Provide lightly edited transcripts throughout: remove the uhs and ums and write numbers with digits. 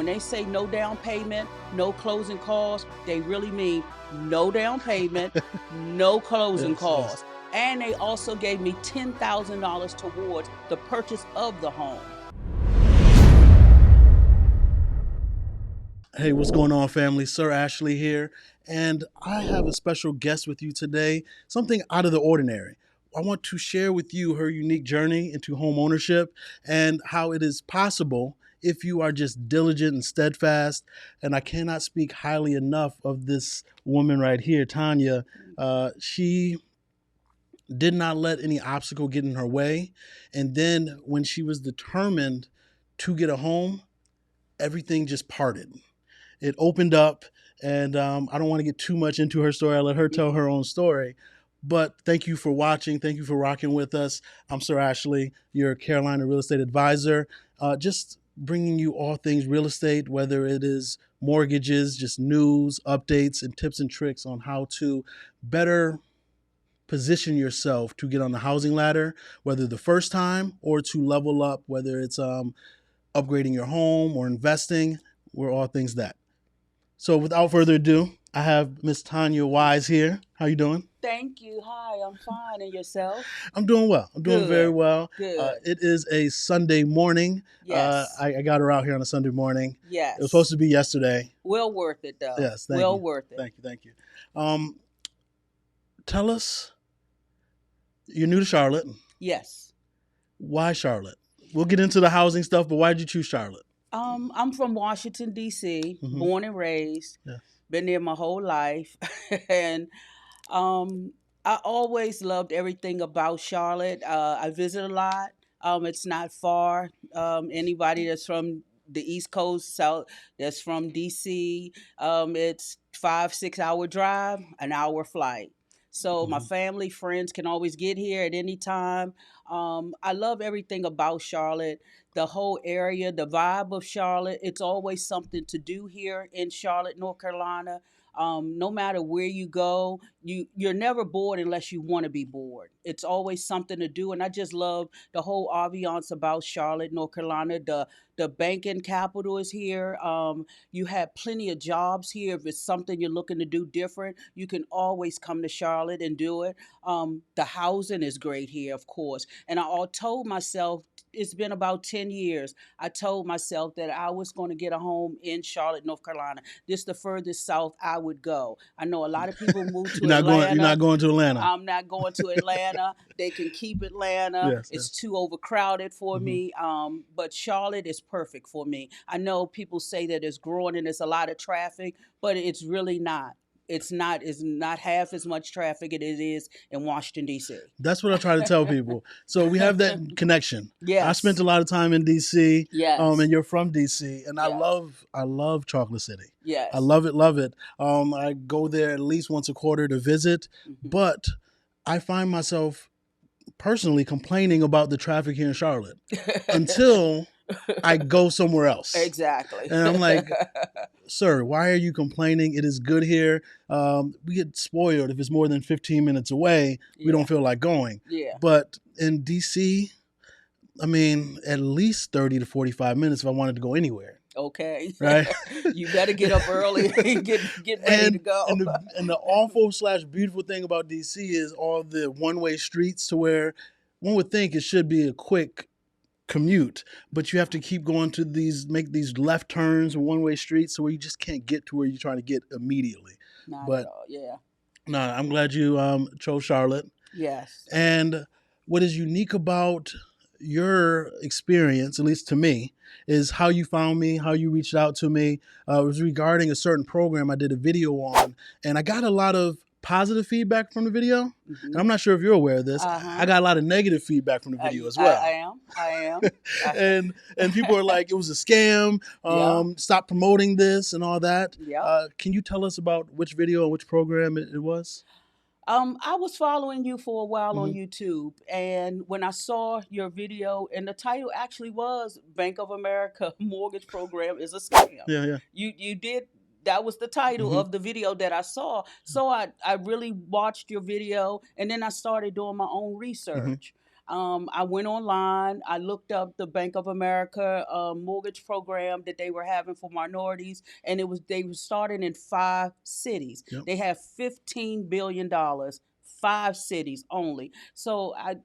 when they say no down payment, no closing costs, they really mean no down payment, no closing costs. And they also gave me $10,000 towards the purchase of the home. Hey, what's going on, family? Sir Ashley here, and I have a special guest with you today, something out of the ordinary. I want to share with you her unique journey into home ownership and how it is possible if you are just diligent and steadfast. And I cannot speak highly enough of this woman right here, Tanya. She did not let any obstacle get in her way. And then when she was determined to get a home, everything just parted. It opened up, and I don't want to get too much into her story. I'll let her tell her own story. But thank you for watching. Thank you for rocking with us. I'm Sir Ashley, your Carolina real estate advisor. Just bringing you all things real estate, whether it is mortgages, just news, updates, and tips and tricks on how to better position yourself to get on the housing ladder, whether the first time or to level up, whether it's upgrading your home or investing. We're all things that. So without further ado, I have Miss Tanya Wise here. How you doing? Thank you. Hi, I'm fine. And yourself? I'm doing well. I'm doing very well. Good. It is a Sunday morning. Yes. I got her out here on a Sunday morning. Yes. It was supposed to be yesterday. Well worth it, though. Yes, thank you. Worth it. Thank you. Tell us, you're new to Charlotte. Yes. Why Charlotte? We'll get into the housing stuff, but why did you choose Charlotte? I'm from Washington, D.C., born and raised. Yes. Been there my whole life. And I always loved everything about Charlotte. I visit a lot. It's not far. Anybody that's from the East Coast, South, that's from D.C., it's 5-6 hour drive, an hour flight. So my family, friends can always get here at any time. I love everything about Charlotte, the whole area, the vibe of Charlotte. It's always something to do here in Charlotte, North Carolina. No matter where you go, you're never bored unless you want to be bored. It's always something to do, and I just love the whole ambiance about Charlotte, North Carolina. The banking capital is here. You have plenty of jobs here. If it's something you're looking to do different, you can always come to Charlotte and do it. The housing is great here, of course. And I all told myself, it's been about 10 years. I told myself that I was going to get a home in Charlotte, North Carolina. This is the furthest south I would go. I know a lot of people move to Atlanta. You're not going to Atlanta. I'm not going to Atlanta. They can keep Atlanta. Yes, it's too overcrowded for me. But Charlotte is perfect for me. I know people say that it's growing and there's a lot of traffic, but it's really not. It's not half as much traffic as it is in Washington, D.C. That's what I try to tell people. So we have that connection. Yes. I spent a lot of time in D.C. Yes. And you're from D.C. And Yes. I love Chocolate City. Yes. I love it. I go there at least once a quarter to visit. But I find myself personally complaining about the traffic here in Charlotte until I go somewhere else. Exactly. And I'm like, sir, why are you complaining? It is good here. We get spoiled if it's more than 15 minutes away. We don't feel like going. Yeah. But in D.C., I mean, at least 30 to 45 minutes if I wanted to go anywhere. Okay. Right? You better get up early and get ready to go. And the awful / beautiful thing about D.C. is all the one-way streets to where one would think it should be a quick commute, but you have to keep going to make these left turns and one-way streets, so where you just can't get to where you're trying to get immediately. Not but at all. Yeah. No, I'm glad you chose Charlotte. Yes. And what is unique about your experience, at least to me, is how you found me, how you reached out to me. It was regarding a certain program I did a video on, and I got a lot of positive feedback from the video. And I'm not sure if you're aware of this. I got a lot of negative feedback from the video as well. I am. and people are like, it was a scam. Stop promoting this and all that. Yeah. Can you tell us about which video and which program it was? I was following you for a while on YouTube, and when I saw your video, and the title actually was Bank of America Mortgage Program is a Scam. Yeah. You did. That was the title of the video that I saw. So I really watched your video, and then I started doing my own research. I went online. I looked up the Bank of America mortgage program that they were having for minorities, and they were starting in 5 cities. Yep. They have $15 billion. 5 cities only. So I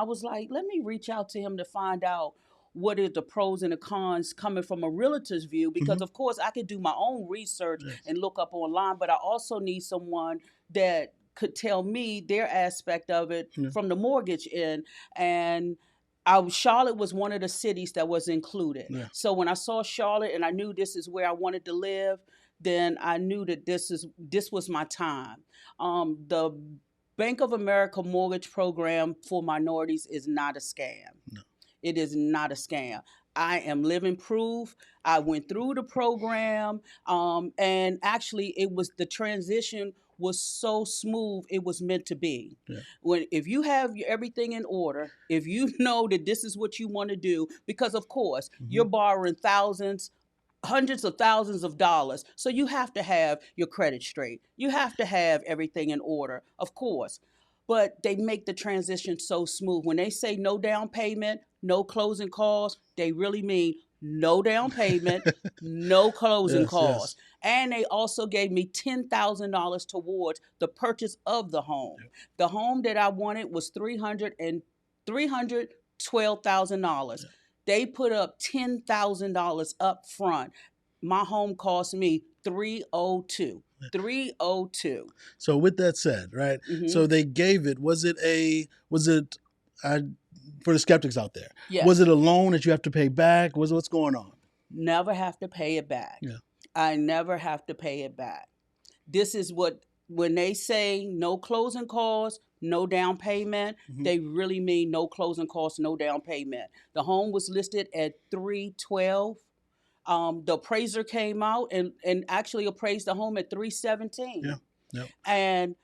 was like, let me reach out to him to find out what are the pros and the cons coming from a realtor's view, because Hmm. of course I could do my own research Yes. and look up online, but I also need someone that could tell me their aspect of it Yeah. from the mortgage end. And Charlotte was one of the cities that was included. Yeah. So when I saw Charlotte and I knew this is where I wanted to live, then I knew that this was my time. The Bank of America mortgage program for minorities is not a scam. No. It is not a scam. I am living proof. I went through the program, and actually, it was the transition was so smooth. It was meant to be. Yeah. If you have everything in order, if you know that this is what you want to do, because of course Hmm. you're borrowing thousands, hundreds of thousands of dollars. So you have to have your credit straight. You have to have everything in order, of course. But they make the transition so smooth. When they say no down payment, no closing costs, they really mean no down payment, no closing Yes. Yes. costs. And they also gave me $10,000 towards the purchase of the home. Yep. The home that I wanted was $312,000. Yep. They put up $10,000 up front. My home cost me 302. 302. So with that said, right? Mm-hmm. So they gave it. Was it? I, for the skeptics out there, was Yes. it a loan that you have to pay back? What's going on? Never have to pay it back. Yeah. I never have to pay it back. This is what, when they say no closing costs, no down payment, Hmm. they really mean no closing costs, no down payment. The home was listed at 312. The appraiser came out and actually appraised the home at 317. Yeah. Yep. And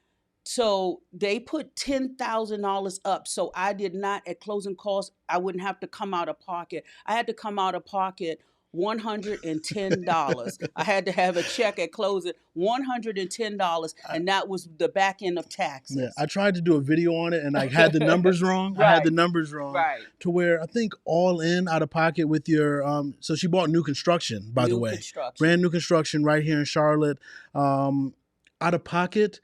so they put $10,000 up. So I did not, at closing costs, I wouldn't have to come out of pocket. I had to come out of pocket $110. I had to have a check at closing, $110, and that was the back end of Yeah, taxes. I tried to do a video on it and I had the numbers wrong. I had the Right, numbers wrong right. to where I think all in out of pocket with your so she bought new construction, by the New way. construction. Brand new construction right here in Charlotte. Out of pocket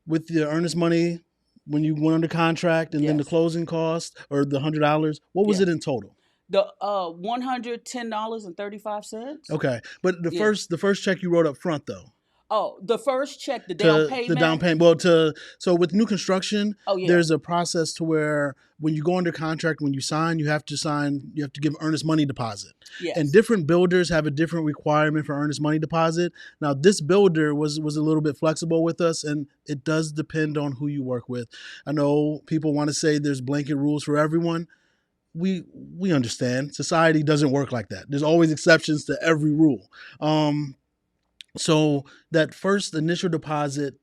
with the earnest money when you went under contract and then the Yes. closing cost or the $100, what was Yes. it in total? The $110.35. Okay. But Yeah. the first check you wrote up front though. Oh, the first check, the down To the down payment. payment. Well, to so with new construction, Oh yeah. there's a process to where when you go under contract, when you sign, you have to give earnest money deposit. Yes. And different builders have a different requirement for earnest money deposit. Now, this builder was a little bit flexible with us, and it does depend on who you work with. I know people want to say there's blanket rules for everyone. We understand society doesn't work like that. There's always exceptions to every rule. So that first initial deposit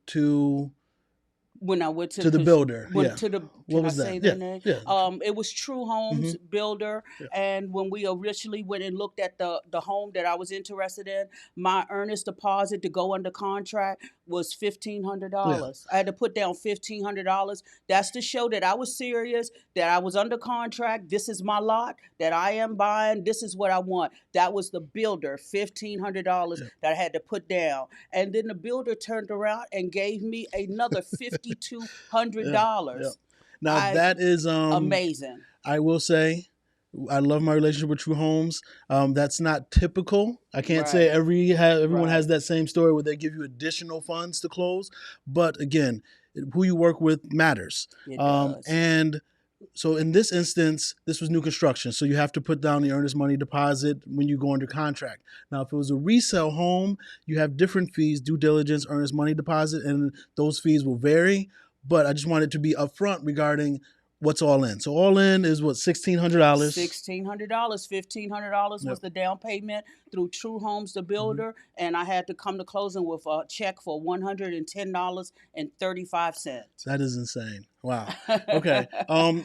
When I went to the builder, went yeah. to the, What can I was that? say Yeah, their name? yeah. It was True Homes Hmm. Builder. Yeah. And when we originally went and looked at the home that I was interested in, my earnest deposit to go under contract was Yeah. $1,500. I had to put down $1,500. That's to show that I was serious, that I was under contract. This is my lot that I am buying. This is what I want. That was the builder, $1,500 Yeah. that I had to put down. And then the builder turned around and gave me another $5,200. Yeah. Now I that is Amazing. I will say I love my relationship with True Homes. That's not typical. I can't say Right. everyone has Right. that same story where they give you additional funds to close. But again, who you work with matters. It does. And so in this instance, this was new construction. So you have to put down the earnest money deposit when you go under contract. Now, if it was a resale home, you have different fees, due diligence, earnest money deposit, and those fees will vary. But I just wanted to be upfront regarding what's all in. So all in is what, $1,600? $1,600. $1,500 Yep. was the down payment through True Homes, the builder, and I had to come to closing with a check for $110.35. That is insane. Wow. Okay.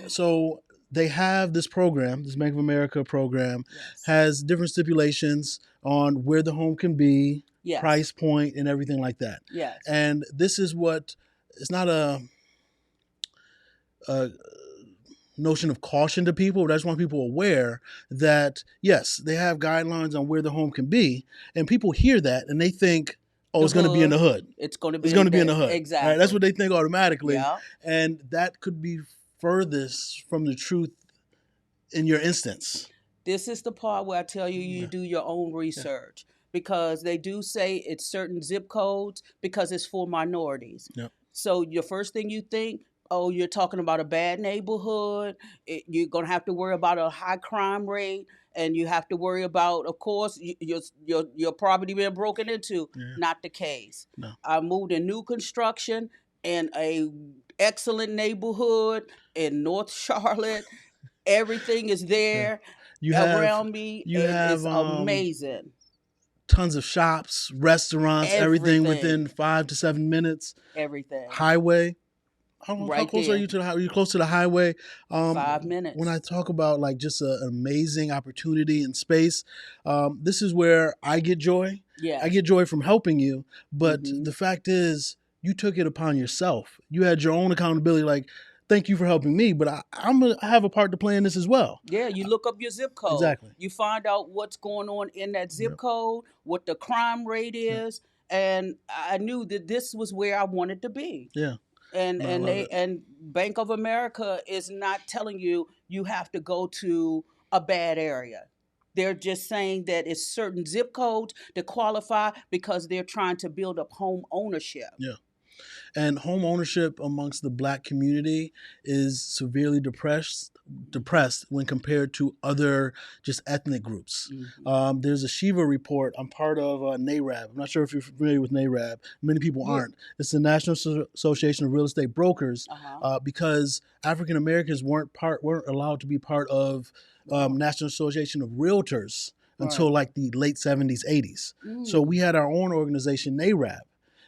So they have this program, this Bank of America program, Yes. has different stipulations on where the home can be, Yes. price point, and everything like that. Yes. And this is what it's not a notion of caution to people, but I just want people aware that yes, they have guidelines on where the home can be, and people hear that and they think, oh, The it's going to be in hood. the hood. It's going to It's be going in to be in that. the hood, right? That's Exactly. what they think automatically, Yeah. and that could be furthest from the truth in your instance. This is the part where I tell you you Yeah, do your own yeah, research because they do say it's certain zip codes because it's for minorities. yeah, So your first thing you think, oh, you're talking about a bad neighborhood. You're gonna have to worry about a high crime rate, and you have to worry about, of course, your property being broken into. yeah. Not the case. No, I moved in new construction in a excellent neighborhood in North Charlotte. Everything is yeah. there You have around me, you and have it's amazing. tons of shops, restaurants, everything Everything, within 5 to 7 minutes. everything, Highway. I don't know how right close are there. you to the highway? Are you close to the highway? Um, Five when I minutes. talk about like just an amazing opportunity in space, this is where I get joy. I Yes. get joy from helping you, but Mm-hmm. the fact is, you took it upon yourself. You had your own accountability. Like, thank you for helping me, but I have a part to play in this as well. Yeah, you look up your zip code. Exactly. You find out what's going on in that zip Yep. code, what the crime rate Yep. is, and I knew that this was where I wanted to be. Yeah. and No, I and love they it. and Bank of America is not telling you you have to go to a bad area. They're just saying that it's certain zip codes that qualify because they're trying to build up home ownership. Yeah. And home ownership amongst the black community is severely depressed when compared to other just ethnic groups. Hmm. There's a Shiva report. I'm part of NARAB. I'm not sure if you're familiar with NARAB. Many people Yeah. aren't. It's the National Association of Real Estate Brokers, Uh-huh. because African Americans weren't allowed to be part of Oh. National Association of Realtors until Right. like the late 70s, 80s. So Mm. we had our own organization, NARAB.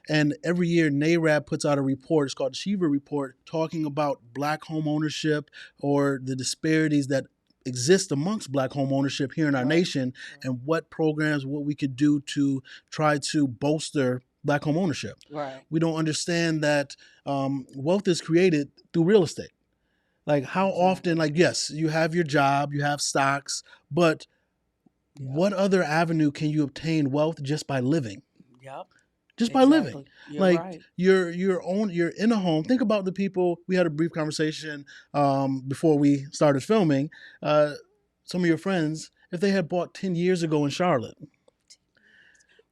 And every year, NARAB puts out a report. It's called the Shiva Report, talking about black home ownership or the disparities that exist amongst black home ownership here in our Right. nation, and what programs, what we could do to try to bolster black home ownership. Right. We don't understand that wealth is created through real estate. Like, how often, Exactly. like, yes, you have your job, you have stocks, but Yep. what other avenue can you obtain wealth just by living? Yep. Just by living. Exactly. You're Like, right. you're in a home. Think about the people. We had a brief conversation before we started filming. Some of your friends, if they had bought 10 years ago in Charlotte,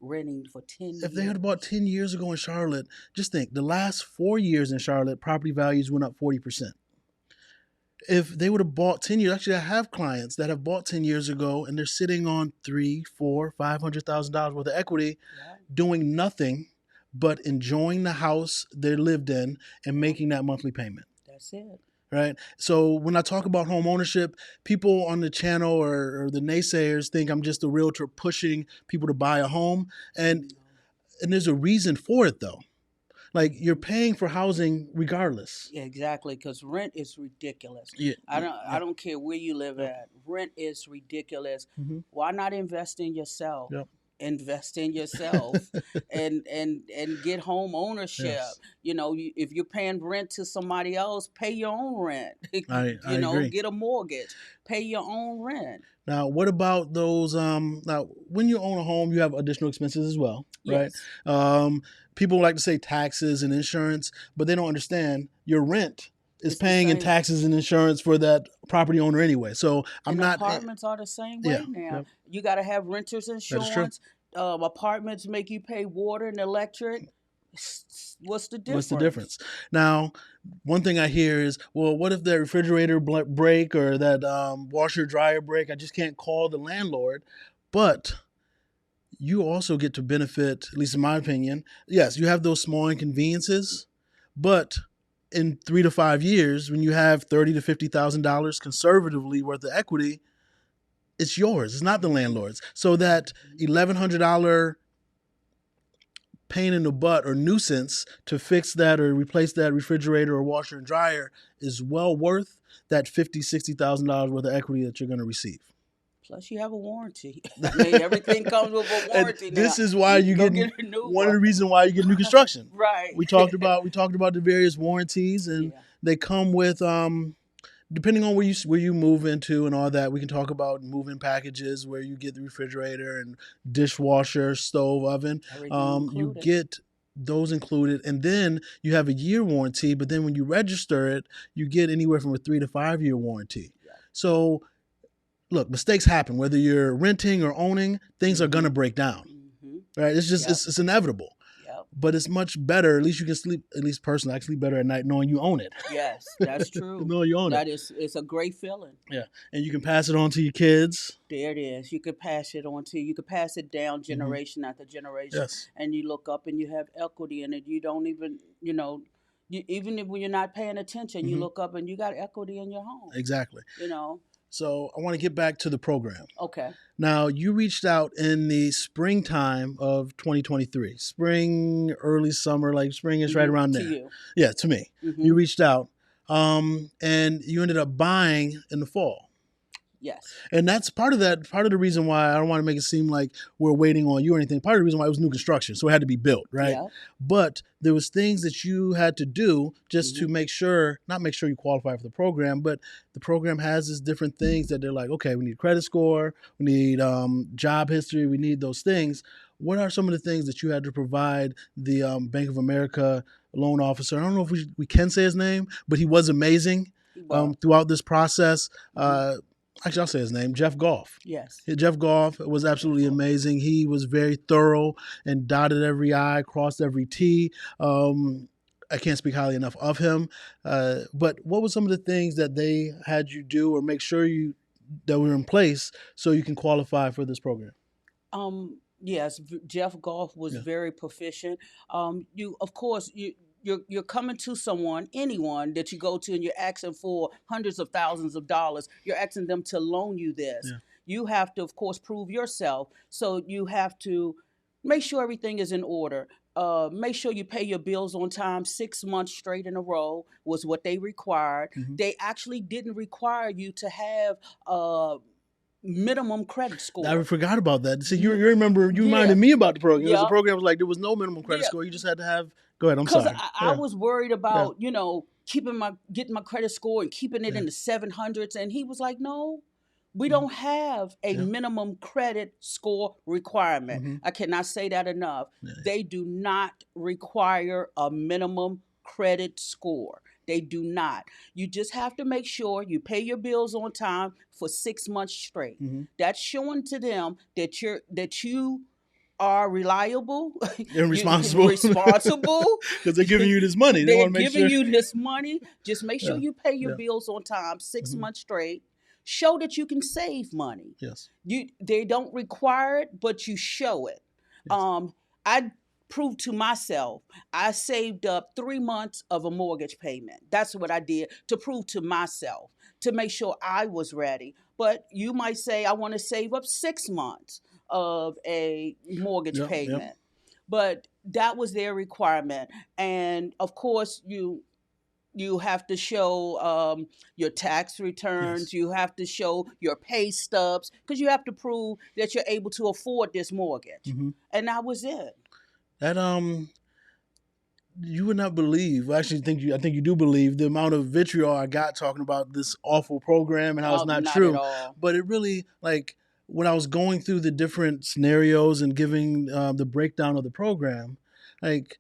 Renting for 10 if they had bought years. 10 years ago in Charlotte, just think the last 4 years in Charlotte, property values went up 40%. If they would have bought 10 years, actually, I have clients that have bought 10 years ago and they're sitting on three, four, $500,000 worth of equity, Yeah. doing nothing but enjoying the house they lived in and Yep. making that monthly payment. That's it. Right. So when I talk about home ownership, people on the channel or the naysayers think I'm just a realtor pushing people to buy a home. And No. and there's a reason for it though. Like, you're paying for housing regardless. Yeah, exactly, because rent is ridiculous. Yeah. I Yep. don't care where you live Yep. at. Rent is ridiculous. Mm-hmm. Why not invest in yourself? Yep. Invest in yourself and get home ownership. Yes. If you're paying rent to somebody else, pay your own rent. I agree. Get a mortgage, pay your own rent. Now, what about those? Now, when you own a home, you have additional expenses as well, right? Yes, Um, People like to say taxes and insurance, but they don't understand your rent is it's the paying in same. taxes and insurance for that property owner anyway. So I'm And not. apartments are the same Yeah, way now. yep, You got to have renters that is true. insurance. Apartments make you pay water and electric. What's the What's the difference? difference? Now, one thing I hear is, well, what if that refrigerator break or that washer dryer break? I just can't call the landlord, but you also get to benefit, at least in my opinion. Yes, you have those small inconveniences, but in 3 to 5 years, when you have $30,000 to $50,000 conservatively worth of equity, it's yours. It's not the landlord's. So that $1,100 pain in the butt or nuisance to fix that or replace that refrigerator or washer and dryer is well worth that $50,000 to $60,000 worth of equity that you're going to receive. Plus, you have a warranty. I mean, everything comes with a And warranty now. this is why You you go get get a new one of one. the reasons why you get new construction. Right. We talked about the various warranties, and Yeah. they come with depending on where you move into and all that, we can talk about moving packages where you get the refrigerator and dishwasher, stove, oven. Everything You included. get those included, and then you have a year warranty. But then when you register it, you get anywhere from a 3 to 5 year warranty. Yep. So look, mistakes happen. Whether you're renting or owning, things are Mm-hmm. gonna break down. Mm-hmm. Right? It's just Yep. it's inevitable. Yep. But it's much better. At least you can sleep. At least personally, I sleep better at night knowing you own it. Yes, that's true. Knowing you own it. That is, it's a great feeling. Yeah, and you can pass it on to your kids. There it is. You could pass it on to you could pass it down Mm-hmm. generation after generation, Yes. and you look up and you have equity in it. You don't even, even if when you're not paying attention, you Mm-hmm. look up and you got equity in your home. Exactly. You know. So I want to get back to the program. Okay. Now, you reached out in the springtime of 2023, spring, early summer, like spring is right around To there. you. Yeah, to me. Mm-hmm. You reached out, and you ended up buying in the fall. Yes. And that's part of the reason why I don't want to make it seem like we're waiting on you or anything. Part of the reason why it was new construction, so it had to be built, right? Yeah. But there was things that you had to do just to Mhm. make sure, not make sure you qualify for the program, but the program has these different things that they're like, okay, we need credit score, we need job history, we need those things. What are some of the things that you had to provide the Bank of America loan officer? I don't know if we can say his name, but he was amazing He was. throughout this process. Mhm. Actually, I'll say his name, Jeff Goff. Yes. Jeff Goff was absolutely amazing. He was very thorough and dotted every I, crossed every T. I can't speak highly enough of him. But what were some of the things that they had you do or make sure you that were in place so you can qualify for this program? Yes, Jeff Goff was Yeah. very proficient. You, of course, you're coming to someone, anyone that you go to, and you're asking for hundreds of thousands of dollars. You're asking them to loan you this. Yeah. You have to, of course, prove yourself. So you have to make sure everything is in order. Make sure you pay your bills on time. 6 months straight in a row was what they required. Mhm. They actually didn't require you to have minimum credit score. I forgot about that. See, Yeah. you remember, you Yeah. reminded me about the program. Yeah. The program was like, there was no minimum credit Yeah. score. You just had to have, go ahead, I'm Because sorry. I was worried Yeah. about, getting my credit score and keeping it Yeah. in the 700s. And he was like, no, we Mhm. don't have a Yeah. minimum credit score requirement. Mhm. I cannot say that enough. Yeah. They do not require a minimum credit score. They do not. You just have to make sure you pay your bills on time for 6 months straight. Mhm. That's showing to them that you are reliable, And responsible. responsible. Because they're giving you this money. They They're want to make giving sure. you this money. Just make sure Yeah. you pay your Yeah. bills on time, 6 Mhm. months straight. Show that you can save money. Yes. They don't require it, but you show it. Yes. I proved to myself I saved up 3 months of a mortgage payment. That's what I did to prove to myself to make sure I was ready. But you might say I want to save up 6 months of a mortgage Yep. payment. But that was their requirement. And of course, you have to show your tax returns. Yes. You have to show your pay stubs because you have to prove that you're able to afford this mortgage. Mm-hmm. And that was it. That you would not believe. I actually I think you do believe the amount of vitriol I got talking about this awful program and how it's not true. At all. But it really, like, when I was going through the different scenarios and giving the breakdown of the program, like,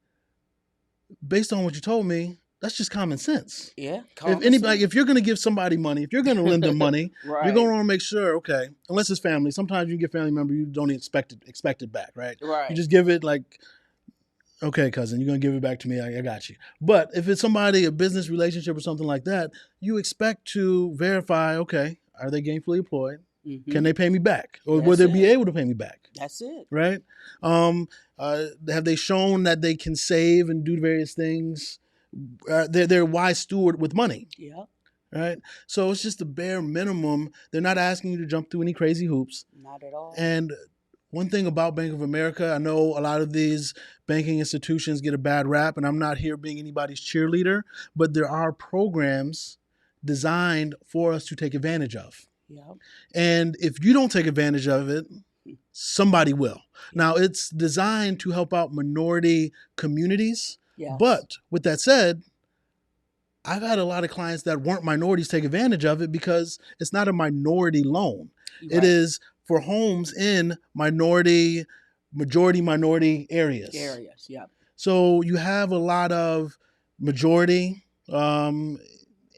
based on what you told me, that's just common sense. Yeah. If you're going to give somebody money, if you're going to lend them money, Right. you're going to want to make sure, okay, unless it's family. Sometimes you get family member, you don't expect it back, right? Right. You just give it like, okay, cousin, you're going to give it back to me. I got you. But if it's somebody, a business relationship or something like that, you expect to verify, okay, are they gainfully employed? Mm-hmm. Can they pay me back? Or That's will they it. be able to pay me back? That's it. Right? Have they shown that they can save and do various things? They're a wise steward with money. Yeah. Right? So it's just the bare minimum. They're not asking you to jump through any crazy hoops. Not at all. And one thing about Bank of America, I know a lot of these banking institutions get a bad rap, and I'm not here being anybody's cheerleader, but there are programs designed for us to take advantage of. Yeah. And if you don't take advantage of it, somebody will. Yeah. Now, it's designed to help out minority communities. Yes. But with that said, I've had a lot of clients that weren't minorities take advantage of it because it's not a minority loan. You're It right. is for homes in majority minority areas. Areas. Yep. So you have a lot of majority um,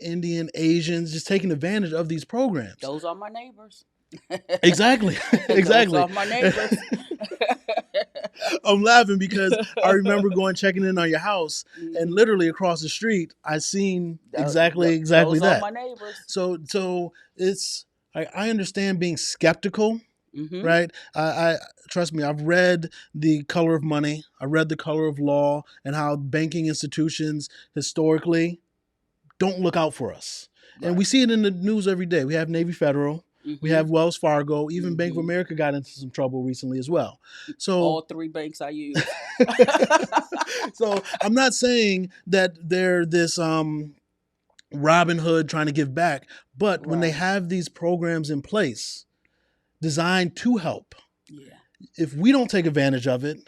Indian, Asians just taking advantage of these programs. Those are my neighbors. Exactly, Those exactly. are my neighbors. I'm laughing because I remember going checking in on your house, and Hmm. literally across the street, I seen exactly Those are that. my neighbors. So it's I understand being skeptical, Hmm. right? I trust me. I've read The Color of Money. I read The Color of Law, and how banking institutions historically don't look out for us. And we Right. see it in the news every day. We have Navy Federal, we Hmm. have Wells Fargo, even Bank of Hmm. America got into some trouble recently as well. So All three banks I use. so I'm not saying that they're this Robin Hood trying to give back, but when they Right. have these programs in place designed to help, Yeah. if we don't take advantage of it,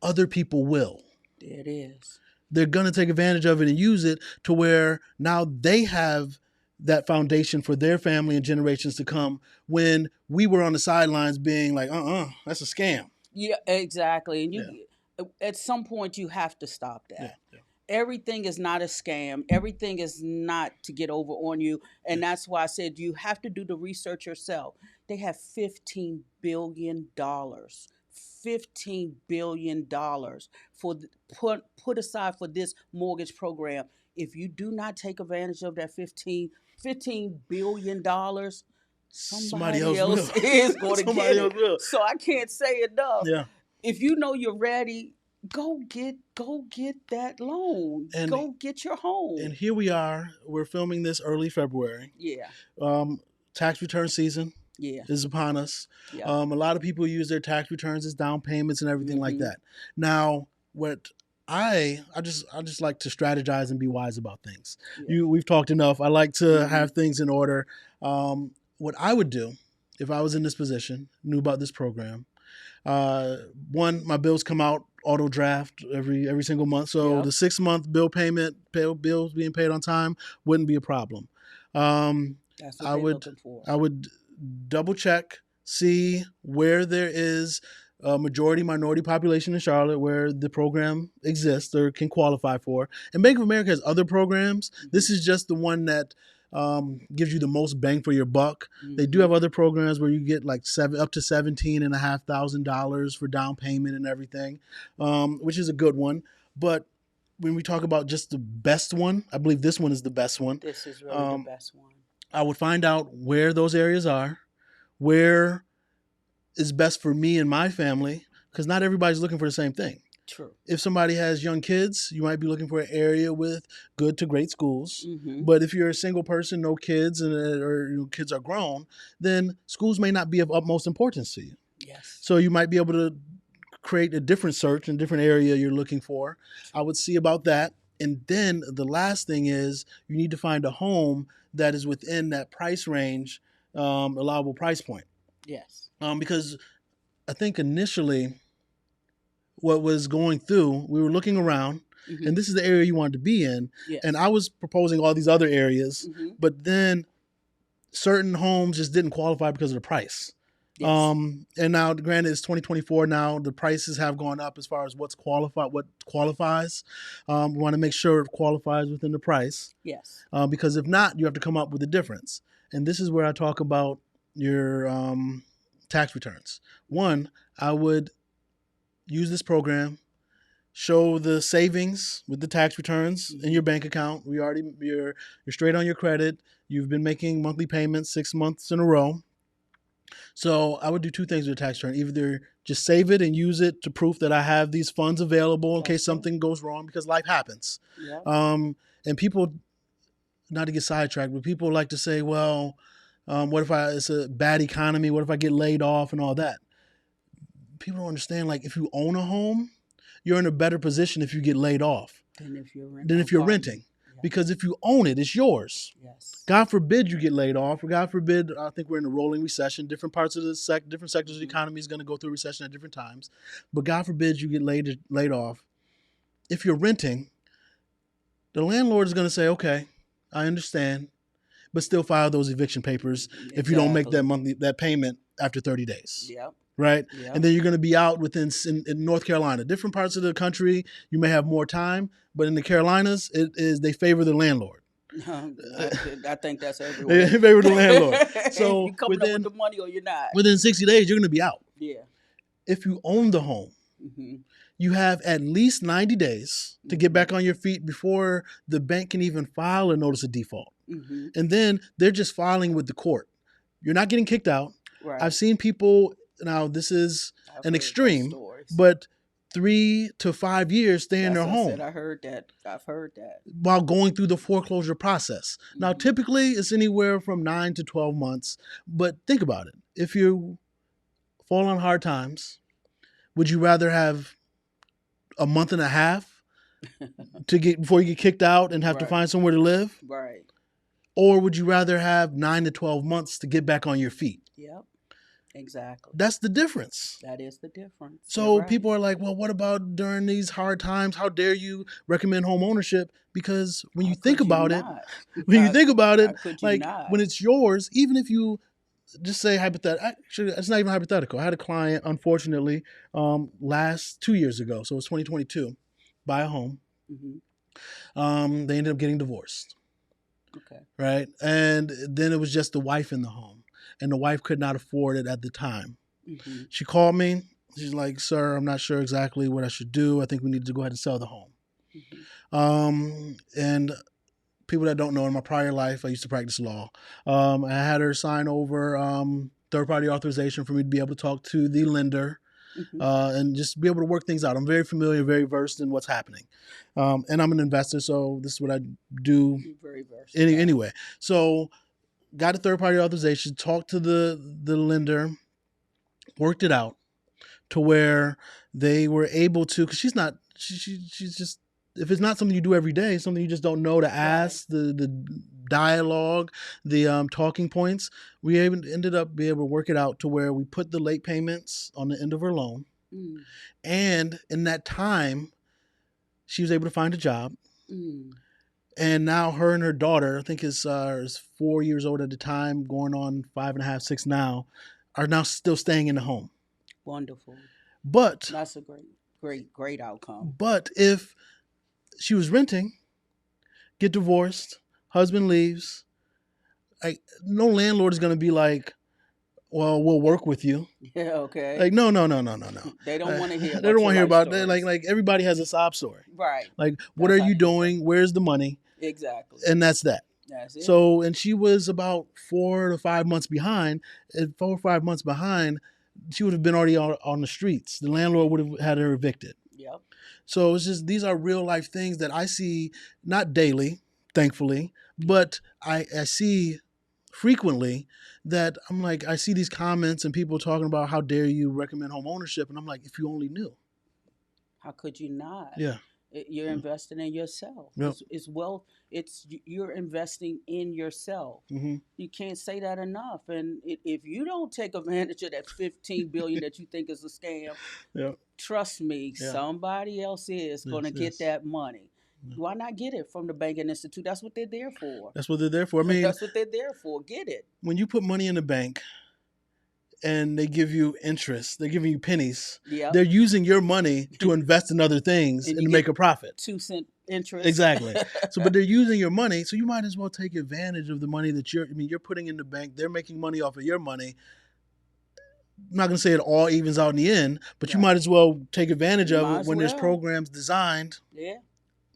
other people will. There it is. They're going to take advantage of it and use it to where now they have that foundation for their family and generations to come, when we were on the sidelines being like, that's a scam. Yeah, exactly. And Yeah, at some point, you have to stop yeah, that. yeah, Everything is not a scam. Everything is not to get over on you. yeah. And that's why I said you have to do the research yourself. They have $15 billion. $15 billion for put aside for this mortgage program. If you do not take advantage of that $15 billion, Somebody somebody else will. else is going to get Somebody else it. will. So I can't say enough. Yeah. If you know you're ready, go get that loan. And Go get your home. here we are. We're filming this early February. Yeah. Um, Tax return season Yeah. is upon us. Yeah. A lot of people use their tax returns as down payments and everything like Mm-hmm. that. Now, what I just like to strategize and be wise about things. Yeah. We've talked enough. I like to Mm-hmm. have things in order. What I would do if I was in this position, knew about this program. Uh, One, my bills come out auto draft every single month, so Yep. the 6 month bills being paid on time wouldn't be a problem. Um, That's what I they're would looking for. I would double check, see where there is a majority minority population in Charlotte where the program exists or can qualify for. And Bank of America has other programs. Mm-hmm. This is just the one that gives you the most bang for your buck. They do Mm-hmm. have other programs where you get like up to $17,500 for down payment and everything, which is a good one. But when we talk about just the best one, I believe this one is the best one. This is really the Um, best one. I would find out where those areas are, where is best for me and my family, because not everybody's looking for the same thing. True. If somebody has young kids, you might be looking for an area with good to great schools. Mm-hmm. But if you're a single person, no kids, or kids are grown, then schools may not be of utmost importance to you. Yes. So you might be able to create a different search in a different area you're looking for. I would see about that. And then the last thing is you need to find a home that is within that price range, allowable price point. Yes. Because I think initially what was going through, we were looking around, Mm-hmm. and this is the area you wanted to be in. Yes. And I was proposing all these other areas, Mm-hmm. but then certain homes just didn't qualify because of the price. Yes. And now, granted, it's 2024 now. The prices have gone up as far as what qualifies. We want to make sure it qualifies within the price, Yes. because if not, you have to come up with a difference. And this is where I talk about your tax returns. One, I would use this program, show the savings with the tax returns in your bank account. You're straight on your credit. You've been making monthly payments 6 months in a row. So I would do two things with a tax return: either just save it and use it to proof that I have these funds available in case That's it. something goes wrong, because life happens. Yep. And people, not to get sidetracked, but people like to say, well, what if it's a bad economy? What if I get laid off and all that? People don't understand, like, if you own a home, you're in a better position if you get laid off Than if you're than renting if you're apartment. renting. Yeah. Because if you own it, it's yours. Yes. God forbid you get laid off, or God forbid, I think we're in a rolling recession. Different parts of the different sectors of the economy is going to go through recession at different times. But God forbid you get laid off. If you're renting, The landlord is going to say, okay, I understand, but still file those eviction papers if you don't make Exactly. that payment after 30 days. Yep. Right? And Yep. then you're going to be out in North Carolina. Different parts of the country, you may have more time, but in the Carolinas, they favor the landlord. I think that's They everywhere. favor the landlord. If So you're coming up with the money or you're not. within 60 days, you're going to be out. Yeah. If you own the home, Mm-hmm. you have at least 90 days to get back on your feet before the bank can even file a notice of default. Mm-hmm. And then they're just filing with the court. You're not getting kicked out. Right. I've seen people, now this is I've an heard those extreme, stories. but 3 to 5 years stay in That's their what I home said. I heard that. I've heard that. while going through the foreclosure process. Now, Mm-hmm. typically it's anywhere from 9 to 12 months, but think about it. If you fall on hard times, would you rather have a month and a half to get before you get kicked out and have to Right. find somewhere to live? Right. Or would you rather have 9 to 12 months to get back on your feet? Yep. Exactly. That's the difference. That is the difference. You're So right. people are like, well, what about during these hard times? How dare you recommend home ownership? Because when How you think could you about it, not? when you How, think about how it, could you like not? when it's yours, even if you just say hypothetical, actually, it's not even hypothetical. I had a client, unfortunately, last 2 years ago, so it's 2022, buy a home. Mm-hmm. They ended up getting divorced, Okay. right? And then it was just the wife in the home, and the wife could not afford it at the time. Mm-hmm. She called me. She's like, "Sir, I'm not sure exactly what I should do. I think we need to go ahead and sell the home." And people that don't know, in my prior life, I used to practice law. I had her sign over third-party authorization for me to be able to talk to the lender Mm-hmm. and just be able to work things out. I'm very familiar, very versed in what's happening. And I'm an investor, so this is what I do You're very versatile. anyway. So got a third-party authorization, talked to the lender, worked it out to where they were able to, because she's just, if it's not something you do every day, something you just don't know to ask, the dialogue, the talking points, we ended up being able to work it out to where we put the late payments on the end of her loan. Mm. And in that time, she was able to find a job. Mm. And now her and her daughter, I think is 4 years old at the time, going on 5.5, 6 now, are now still staying in the home. Wonderful. But That's a great outcome. But if she was renting, get divorced, husband leaves, no landlord is going to be like, well, we'll work with you. Yeah. Okay. Like, no. They don't want to hear. They don't want to hear about that. Stories. Like everybody has a sob story. Right. Like, what are you doing? Where's the money? Exactly. And that's that. That's it. So, and she was about 4 to 5 months behind. And 4 or 5 months behind, she would have been already on the streets. The landlord would have had her evicted. Yep. So it's just, these are real life things that I see, not daily, thankfully, but I see frequently, that I'm like, I see these comments and people talking about how dare you recommend home ownership, and I'm like, if you only knew. How could you not? Yeah. You're investing in yourself. Yep. It's wealth. You're investing in yourself. Mm-hmm. You can't say that enough. And if you don't take advantage of that $15 billion that you think is a scam, Yep. trust me, Yeah. somebody else is going to get that money. Yeah. Why not get it from the banking institute? That's what they're there for. That's what they're there for. I mean, that's what they're there for. Get it. When you put money in the bank and they give you interest, they're giving you pennies. Yep. They're using your money to invest in other things and to make a profit. 2-cent interest. Exactly. So, but they're using your money, so you might as well take advantage of the money that you're putting in the bank. They're making money off of your money. I'm not going to say it all evens out in the end, but you might as well take advantage of it when there's programs designed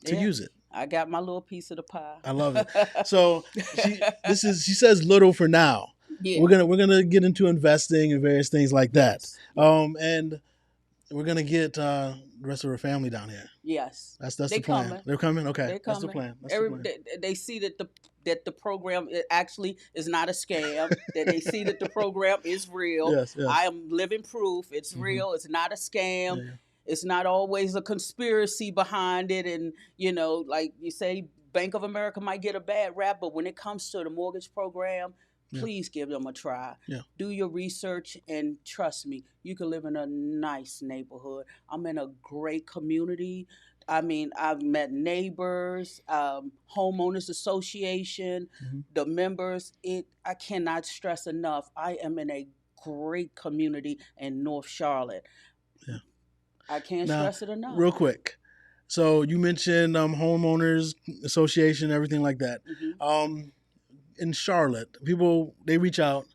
to use it. I got my little piece of the pie. I love it. So she says little for now. Yeah. We're gonna get into investing and various things like that. Yes. And we're gonna get the rest of her family down here. Yes. That's the plan. Coming. They're coming? Okay. They're coming. That's the plan. That's the plan. They see that the program actually is not a scam, that they see that the program is real. Yes. I am living proof. It's real. It's not a scam. Yeah. It's not always a conspiracy behind it. And, like you say, Bank of America might get a bad rap, but when it comes to the mortgage program, Yeah. please give them a try. Yeah. Do your research and trust me, you can live in a nice neighborhood. I'm in a great community. I mean, I've met neighbors, homeowners association, Hmm. the members. I cannot stress enough. I am in a great community in North Charlotte. Yeah. I can't Now, stress it enough. real quick. So you mentioned homeowners association, everything like that. Hmm. Um, in Charlotte, people they reach out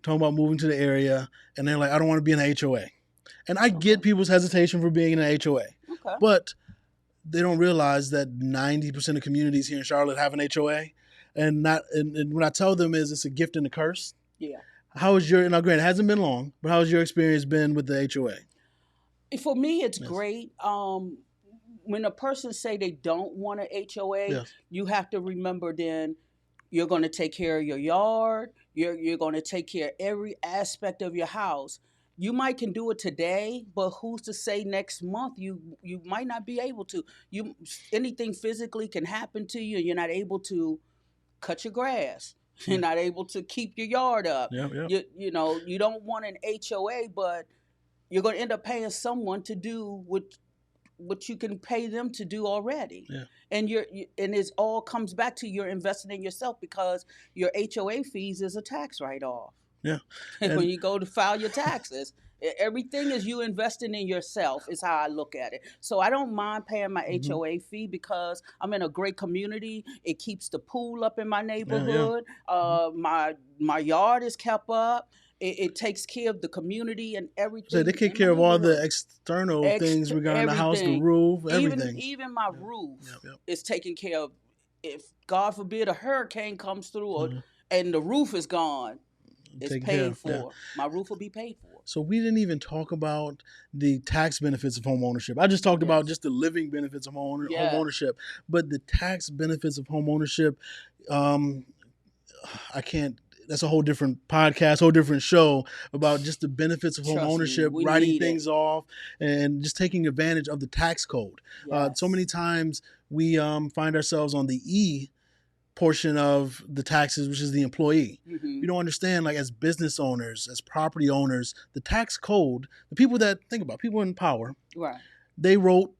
talking about moving to the area, and they're like, I don't want to be in an HOA. And I Okay. get people's hesitation for being in an HOA, Okay. but they don't realize that 90% of communities here in Charlotte have an HOA, and not. And what I tell them is it's a gift and a curse. Yeah. How is your now? Granted, it hasn't been long, but how has your experience been with the HOA? For me, it's Yes. great. When a person say they don't want an HOA, Yes. you have to remember then you're going to take care of your yard. You're going to take care of every aspect of your house. You might can do it today, but who's to say next month you might not be able to. You anything physically can happen to you, and you're not able to cut your grass. You're Yeah. not able to keep your yard up. Yeah. Yeah. You don't want an HOA, but you're going to end up paying someone to do what you can pay them to do already. Yeah. And and it all comes back to you're investing in yourself because your HOA fees is a tax write off. Yeah. When And you go to file your taxes, everything is you investing in yourself is how I look at it. So I don't mind paying my mhm. HOA fee because I'm in a great community. It keeps the pool up in my Yeah. Yeah. neighborhood. Mhm. My yard is kept up. It takes care of the community and So they everything take in my care of all the neighborhood. external things regarding the house, the Everything, roof, even everything. even my Yeah. roof Yeah. is taken care of. If God forbid a hurricane comes through Yeah. and the roof is gone, it's Taken care paid of. Yeah. for. My roof will be paid for. So we didn't even talk about the tax benefits of home ownership. I just talked about Yes. just the living benefits of home Yeah. ownership, but the tax benefits of home ownership, um, I can't. That's a whole different podcast, whole different show about just the benefits of home Trust me, ownership, we writing need it. things off, and just taking advantage of the tax code. So many Yes. times we find ourselves on the E portion of the taxes, which is the employee. Hmm. We don't understand, like as business owners, as property owners, the tax code, the people that think about, people in power, Right. they wrote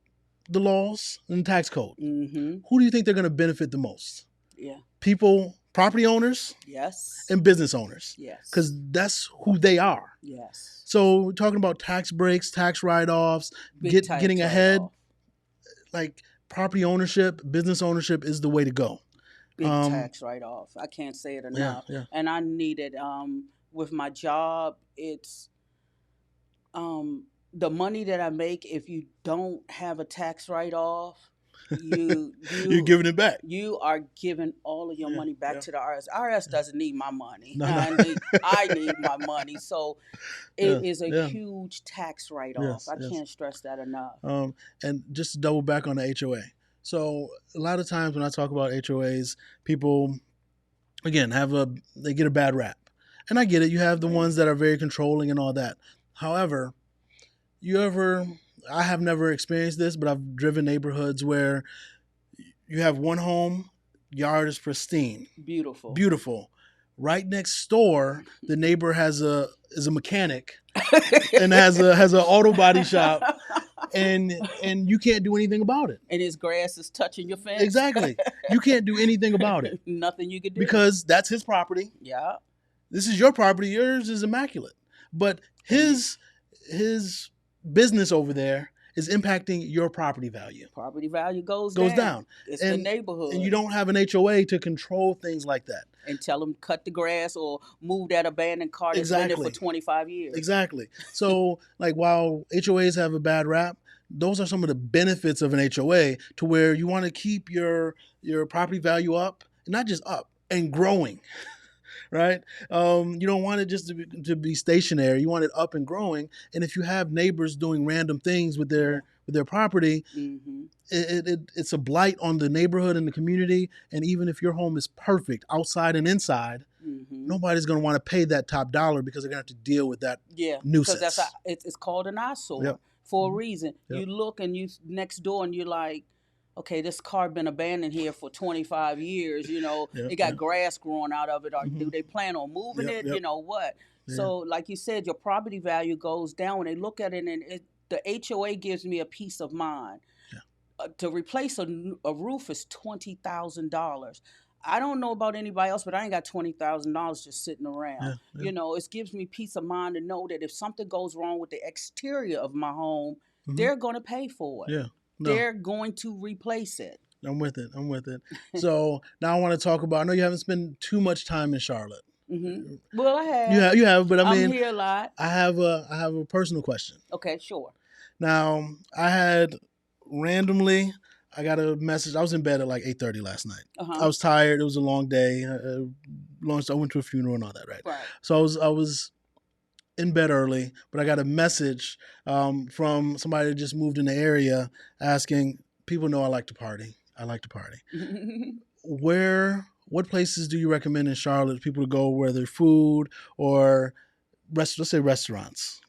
the laws and the tax code. Hmm. Who do you think they're going to benefit the most? Yeah. People, property owners Yes. and business owners, Yes. because that's who they are. Yes. So we're talking about tax breaks, tax write-offs, Big tax getting ahead, write-off. like property ownership, business ownership is the way to go. Big tax write-off. I can't say it Yeah, enough. yeah. And I need it. With my job, it's the money that I make. If you don't have a tax write-off, you You're giving it back. you are giving all of your Yeah, money back yeah. to the IRS. IRS doesn't need my money. No, I need my money. So Yeah, it is a yeah. huge tax write-off. Yes, I yes. can't stress that enough. And just to double back on the HOA. So a lot of times when I talk about HOAs, people again they get a bad rap, and I get it. You have the Right. ones that are very controlling and all that. However, I have never experienced this, but I've driven neighborhoods where you have one home, yard is pristine, Beautiful. beautiful. Right next door, the neighbor is a mechanic and has an auto body shop, and you can't do anything about it. And his grass is touching your fence. Exactly, you can't do anything about it Nothing you could do. because that's his property. Yeah. This is your property. Yours is immaculate, but his business over there is impacting your property value. Property value goes Down. It's the neighborhood. And you don't have an HOA to control things like that. And tell them cut the grass or move that abandoned car that's been there for 25 years. Exactly. So, like, while HOAs have a bad rap, those are some of the benefits of an HOA to where you want to keep your property value up, and not just up, and growing. Right? You don't want it just to be stationary. You want it up and growing. And if you have neighbors doing random things with their property, Mm-hmm. it's a blight on the neighborhood and the community. And even if your home is perfect outside and inside, Mm-hmm. nobody's going to want to pay that top dollar because they're going to have to deal with that nuisance. Because it's called an eyesore Yep. for a reason. Yep. You look and you next door and you're like, okay, this car been abandoned here for 25 years. Yep. It got Yep. grass growing out of it. Or Hmm. do they plan on moving Yep. it? Yep. What? Yeah. So, like you said, your property value goes down when they look at it, and the HOA gives me a peace of mind. Yeah. To replace a roof is $20,000. I don't know about anybody else, but I ain't got $20,000 just sitting around. Yeah. Yeah. It gives me peace of mind to know that if something goes wrong with the exterior of my home, Hmm. they're going to pay for it. Yeah. No. They're going to replace it. I'm with it. I'm with it. So now I want to talk about. I know you haven't spent too much time in Charlotte. Well, I You have. have. You have. But I I'm mean, here a lot. I have a personal question. Okay, sure. Now I had randomly. I got a message. I was in bed at like 8:30 last night. Uh I huh. was tired. It was a long day. Long. I went to a funeral and all that. Right. Right. So I was in bed early, but I got a message from somebody that just moved in the area asking. People know I like to party. I like to party. What places do you recommend in Charlotte for people to go, whether food or let's say restaurants?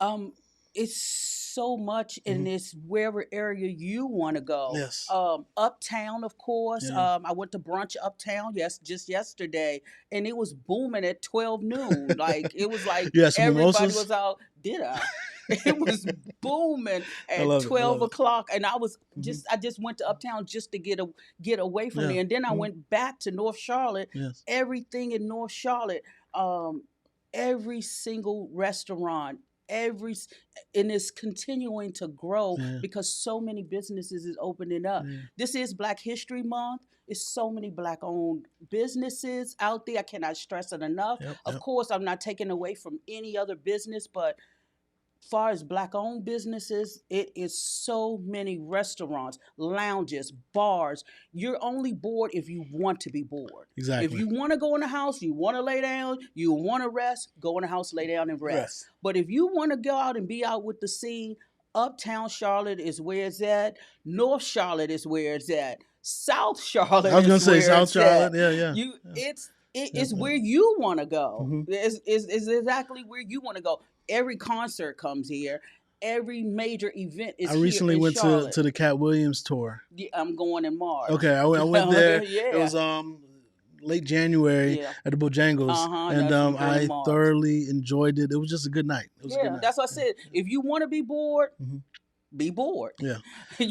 um, it's so much in Hmm. this wherever area you want to go. Yes. Uptown, of course. Yeah. I went to brunch uptown, yes, just yesterday, and it was booming at 12 noon. Like it was like You had some everybody mimosas. was out. Did I? It was booming I at love it. I twelve love it. o'clock, and I was Hmm. I just went to uptown just to get away from Yeah. there, and then I Hmm. went back to North Charlotte. Yes. Everything in North Charlotte, um, every single restaurant, every and it's continuing to grow Yeah. because so many businesses is opening up. Yeah. This is Black History Month. It's so many black owned businesses out there. I cannot stress it enough. Yep. Of Yep. course, I'm not taking away from any other business, but far as black owned businesses, it is so many restaurants, lounges, bars. You're only bored if you want to be bored. If Exactly. you want to go in the house, you want to lay down, you want to rest, go in the house, lay down and rest. Rest. But if you want to go out and be out with the scene, uptown Charlotte is where it's at. North Charlotte is where it's at. South I Charlotte was gonna is say where South it's at. Charlotte. Yeah. Yeah. You Yeah. Yep. it's Yep. where you want to go. Hmm. It's exactly where you want to go. Every concert comes here. Every major event is I here recently in went to Charlotte. the Cat Williams tour. Yeah, I'm going in March. Okay, I went there. It Yeah, was late January yeah. at the Bojangles, Uh huh. and That's I'm going in I March. thoroughly enjoyed it. It was just a good night. It was a good Yeah, night. that's what I said. If you want to be bored, Hmm. be bored. Yeah, that's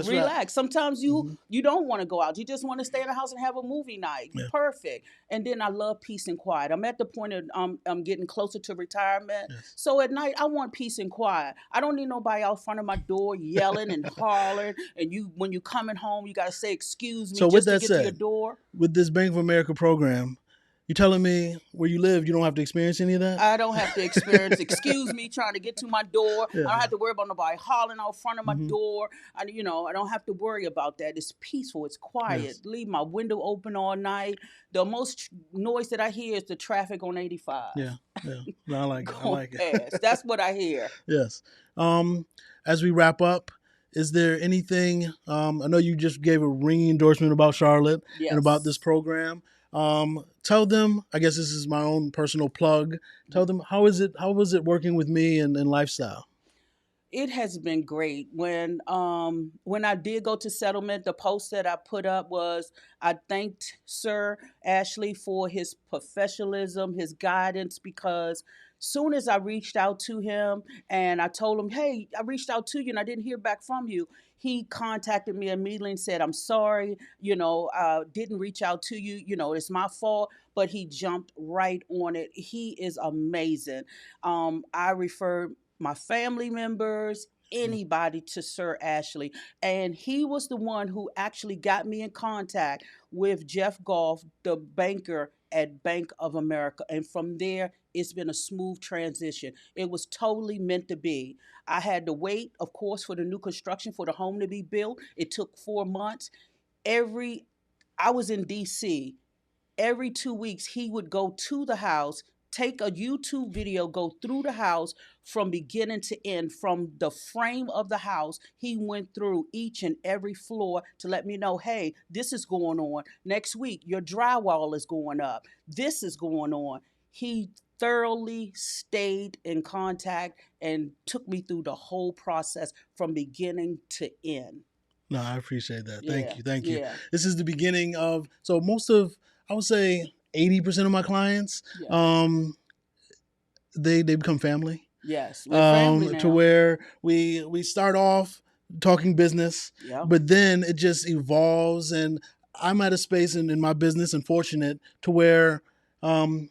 right. Relax. Sometimes Hmm. you don't want to go out. You just want to stay in the house and have a movie night. Yeah. Perfect. And then I love peace and quiet. I'm at the point of I'm getting closer to retirement. Yes. So at night I want peace and quiet. I don't need nobody out front of my door yelling and hollering. And you when you coming home, you gotta say excuse me So with just to that get to your said, door. with this Bank of America program, you telling me where you live, you don't have to experience any of that? I don't have to experience excuse me trying to get to my door. I don't Yeah. have to worry about nobody hollering out front of my Hmm. door. I don't have to worry about that. It's peaceful. It's quiet. Yes. Leave my window open all night. The most noise that I hear is the traffic on 85 Yeah. Yeah. No, I like it. I going like it. past. That's what I hear. Yes. As we wrap up, is there anything? I know you just gave a ringing endorsement about Charlotte and about this Yes. program. Tell them. I guess this is my own personal plug. Tell them how is it? How was it working with me and lifestyle? It has been great. When I did go to settlement, the post that I put up was I thanked Sir Ashley for his professionalism, his guidance, because soon as I reached out to him and I told him, "Hey, I reached out to you and I didn't hear back from you," he contacted me immediately and said, "I'm sorry, didn't reach out to you. It's my fault." But he jumped right on it. He is amazing. I referred my family members, anybody to Sir Ashley. And he was the one who actually got me in contact with Jeff Goff, the banker at Bank of America. And from there, it's been a smooth transition. It was totally meant to be. I had to wait, of course, for the new construction for the home to be built. It took 4 months. Every I was in DC every 2 weeks he would go to the house, take a YouTube video, go through the house from beginning to end, from the frame of the house. He went through each and every floor to let me know, hey, this is going on. Next week, your drywall is going up. This is going on. He thoroughly stayed in contact and took me through the whole process from beginning to end. No, I appreciate that. Thank Yeah, you. Thank you. yeah, This is the beginning of, so most of, I would say 80% of my clients, yes, um, they become family. yes. We're family To now. where we start off talking business, Yep, but then it just evolves, and I'm at a space in my business and fortunate to where um,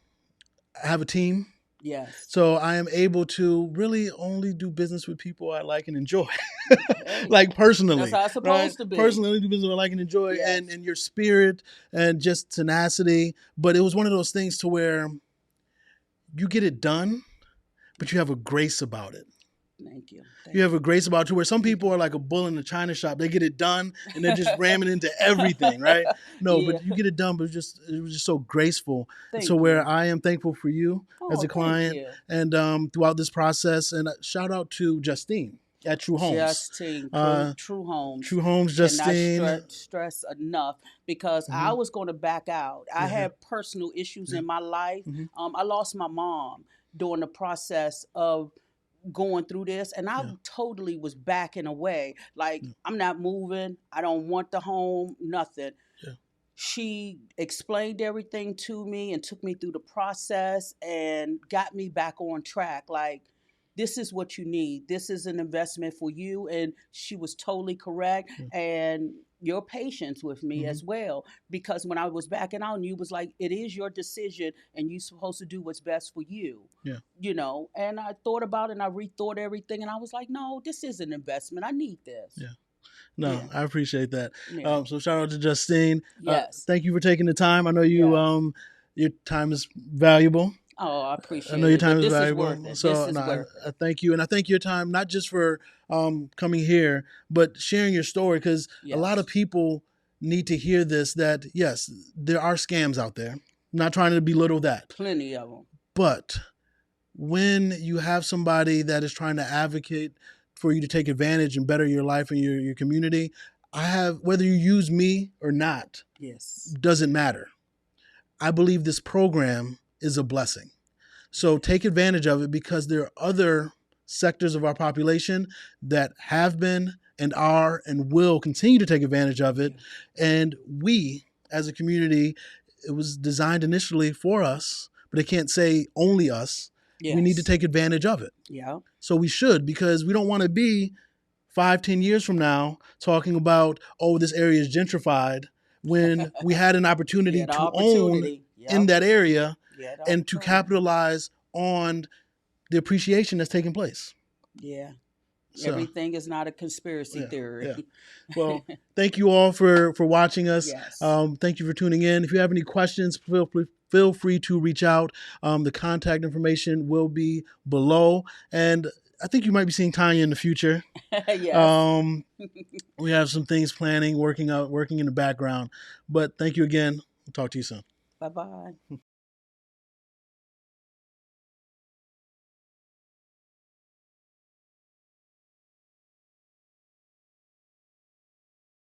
I have a team. yes. So I am able to really only do business with people I like and enjoy. Hey, Like that's personally, how it's right? supposed to be. Personally, only do business I like and enjoy, Yes. and your spirit and just tenacity. But it was one of those things to where you get it done, but you have a grace about it. Thank you. You Thank have a you. grace about you where some Thank people you. are like a bull in a china shop. They get it done and they're just ramming into everything, right? No, Yeah. but you get it done, but it was just so graceful. So Thank where you. I am thankful for you as Oh, a thank client you. and throughout this process. And shout out to Justine at True Homes. Justine, Uh, True Homes. True Homes, Cannot Justine. stress enough because I Hmm. was going to back out. I Yeah, yeah, had personal issues yeah. in my life. Hmm. I lost my mom during the process of going through this, and I Yeah, totally was backing away. Like, yeah, I'm not moving. I don't want the home, nothing. yeah, She explained everything to me and took me through the process and got me back on track. Like, this is what you need. This is an investment for you. And she was totally correct. yeah. And your patience with me Hmm. as well. Because when I was backing out, and you was like, it is your decision and you're supposed to do what's best for you. Yeah, And I thought about it and I rethought everything and I was like, no, this is an investment. I need this. yeah. No, Yeah. I appreciate that. Yeah. So shout out to Justine. Yes. Thank you for taking the time. I know Yes. your time is valuable. Oh, I I know appreciate your it, time but is this is worth valuable. it. This So is no, worth it. I thank you, and I thank your time not just for coming here, but sharing your story because a lot of Yes, people need to hear this. That yes, there are scams out there. I'm not trying to belittle that, plenty of them. but when you have somebody that is trying to advocate for you to take advantage and better your life and your community, I have whether you use me or not Yes, doesn't matter. I believe this program is a blessing. So take advantage of it because there are other sectors of our population that have been and are and will continue to take advantage of it. yeah, And we, as a community, it was designed initially for us, but it can't say only us. We need to yes, take advantage of it. yeah. So we should because we don't want to be 5, 10 years from now talking about, oh, this area is gentrified when we had an You opportunity had the to own opportunity. in Yep, that area you had the and to opportunity. capitalize on the appreciation that's taking place. Yeah, So, everything is not a conspiracy yeah, theory. yeah. Well, thank you all for watching us. Yes. Thank you for tuning in. If you have any questions, feel free to reach out. The contact information will be below, and I think you might be seeing Tanya in the future. Yes. Um, we have some things planning, working in the background. But thank you again. We'll talk to you soon. Bye bye.